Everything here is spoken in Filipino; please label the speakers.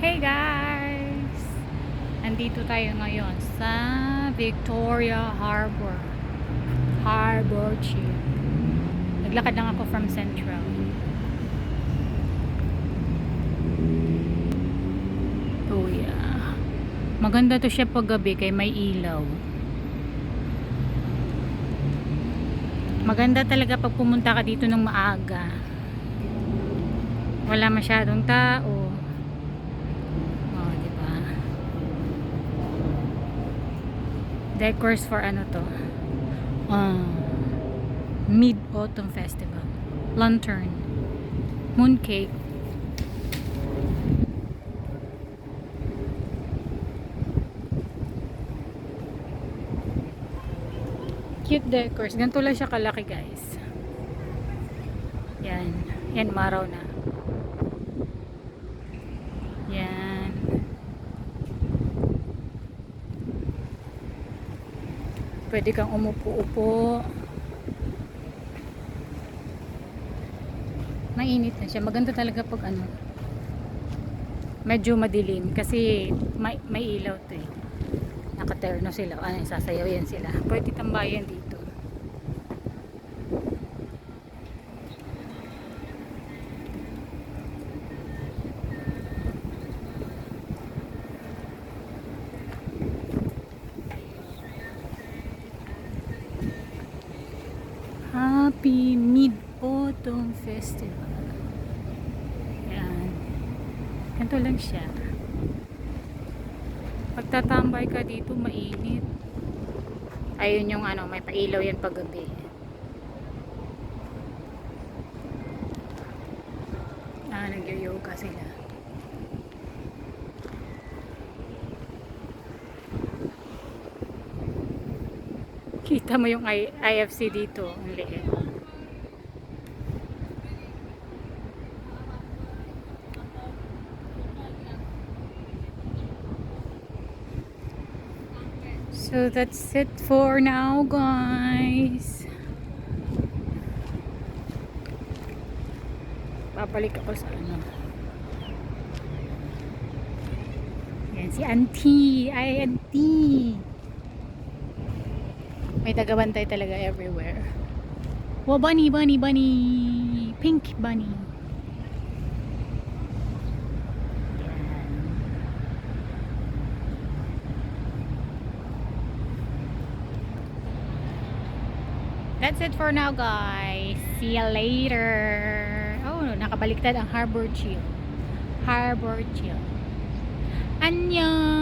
Speaker 1: Hey guys! Nandito tayo ngayon sa Victoria Harbor. Harbor Chill. Naglakad lang ako from Central. Oh yeah. Maganda to siya pag gabi kay may ilaw. Maganda talaga pag pumunta ka dito ng maaga. Wala masyadong tao. Decors for ano to? Mid-Autumn Festival. Lantern. Mooncake. Cute decors. Ganito lang siya kalaki guys. Yan. Yan maraw na. Yan. Pwede kang umupo-upo. Mainit na siya. Maganda talaga pag ano. Medyo madilim kasi may ilaw to eh. Nakaterno sila. Ano, sasayaw yan sila. Pwede tambayan dito. Happy Mid-Autumn Festival. Yan. Ganito lang siya. Pagtatambay ka dito, mainit. Ayun yung ano, may pailaw yan paggabi. Nag-yoga sila. Kita mo yung IFC dito, ang liit. So that's it for now, guys. Babalik ako sa ano. Yan si Auntie. Ay, Auntie. May tagabantay talaga everywhere. Wow, bunny, bunny, bunny. Pink bunny. That's it for now, guys. See you later. Oh, nakabaliktad ang Harbor Chill. Harbor Chill. Annyeong!